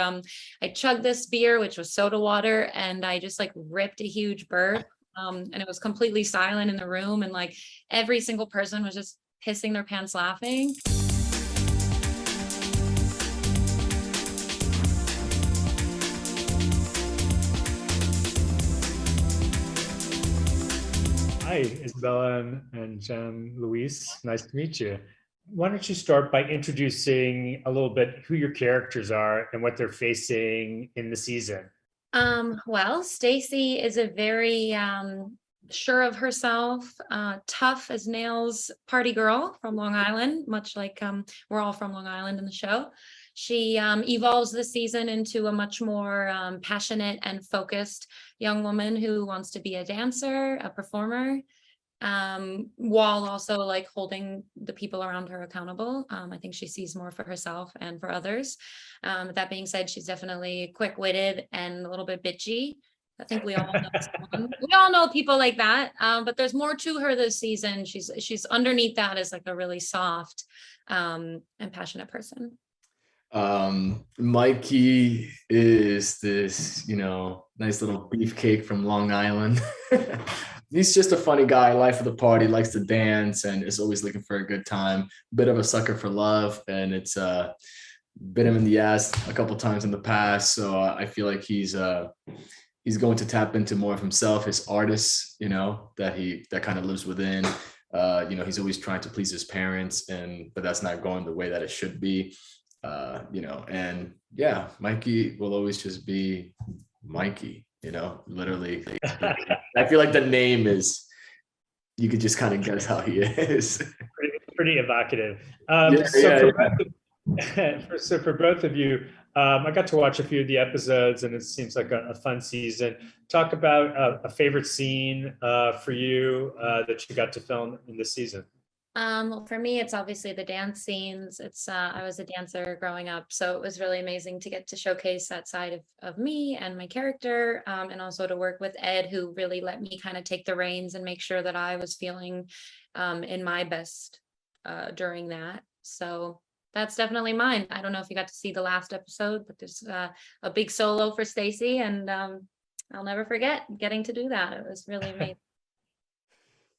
I chugged this beer, which was soda water, and I just like ripped a huge burp. And it was completely silent in the room, and like every single person was just pissing their pants laughing. Hi, Isabella and Jen Luis. Nice to meet you. Why don't you start by introducing a little bit who your characters are and what they're facing in the season? Well, Staci is a very sure of herself, tough as nails party girl from Long Island, much like we're all from Long Island in the show. She evolves this season into a much more passionate and focused young woman who wants to be a dancer, a performer, while also like holding the people around her accountable. I think she sees more for herself and for others. That being said, she's definitely quick-witted and a little bit bitchy. I think we all know someone. We all know people like that. But there's more to her this season. She's underneath that as like a really soft and passionate person. Mikey is this, nice little beefcake from Long Island. He's just a funny guy, life of the party, likes to dance, and is always looking for a good time. Bit of a sucker for love, and it's bit him in the ass a couple times in the past. So I feel like he's going to tap into more of himself, his artist, that kind of lives within. He's always trying to please his parents, but that's not going the way that it should be. And yeah, Mikey will always just be Mikey, literally. I feel like the name is, you could just kind of guess how he is. Pretty evocative. So for both of you, I got to watch a few of the episodes, and it seems like a fun season. Talk about a favorite scene for you that you got to film in this season. Well, for me, it's obviously the dance scenes. I was a dancer growing up, so it was really amazing to get to showcase that side of me and my character, and also to work with Ed, who really let me kind of take the reins and make sure that I was feeling in my best during that. So that's definitely mine. I don't know if you got to see the last episode, but there's a big solo for Staci, and I'll never forget getting to do that. It was really amazing.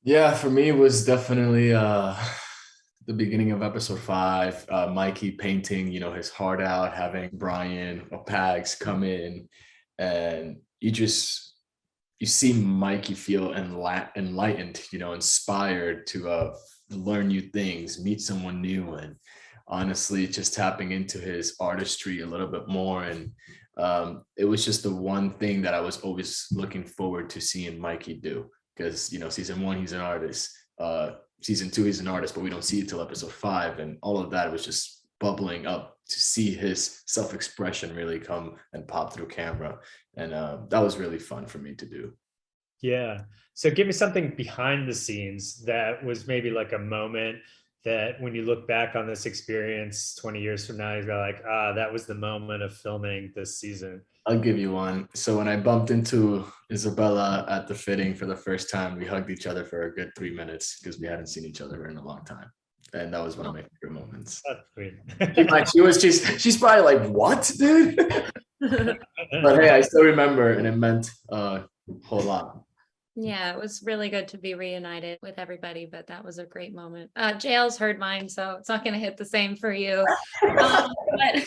Yeah, for me, it was definitely the beginning of episode 5, Mikey painting, his heart out, having Brian or Pags come in, and you see Mikey feel enlightened, inspired to learn new things, meet someone new, and honestly, just tapping into his artistry a little bit more. And it was just the one thing that I was always looking forward to seeing Mikey do. Because, season 1, he's an artist. Season 2, he's an artist, but we don't see it till episode 5. And all of that was just bubbling up to see his self-expression really come and pop through camera. And that was really fun for me to do. Yeah. So give me something behind the scenes that was maybe like a moment that when you look back on this experience 20 years from now, you're like, that was the moment of filming this season. I'll give you one. So when I bumped into Isabella at the fitting for the first time, we hugged each other for a good 3 minutes because we hadn't seen each other in a long time. And that was one of my favorite moments. That's sweet. She's probably like, what, dude? But hey, I still remember, and it meant a whole lot. Yeah, it was really good to be reunited with everybody, but that was a great moment. Jail's heard mine, so it's not going to hit the same for you. But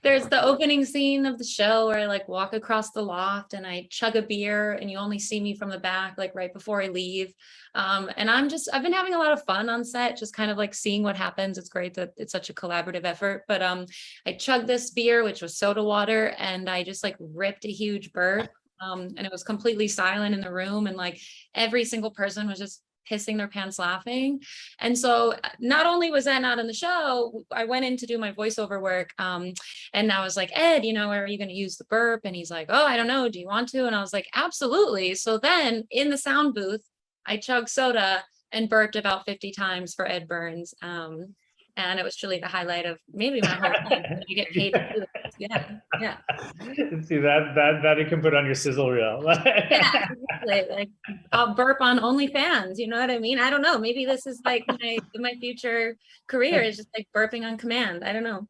there's the opening scene of the show where I like walk across the loft and I chug a beer, and you only see me from the back, like right before I leave. And I've been having a lot of fun on set, just kind of like seeing what happens. It's great that it's such a collaborative effort, but I chugged this beer, which was soda water, and I just like ripped a huge burp. And it was completely silent in the room, and like every single person was just pissing their pants laughing. And so not only was that not in the show, I went in to do my voiceover work, and I was like, Ed, are you going to use the burp? And he's like, oh, I don't know, do you want to? And I was like, absolutely. So then in the sound booth, I chugged soda and burped about 50 times for Ed Burns. And it was truly the highlight of maybe my whole life. You get paid to do it. Yeah. See that you can put on your sizzle reel. Yeah, exactly. Like I'll burp on OnlyFans. You know what I mean? I don't know. Maybe this is like my future career is just like burping on command. I don't know.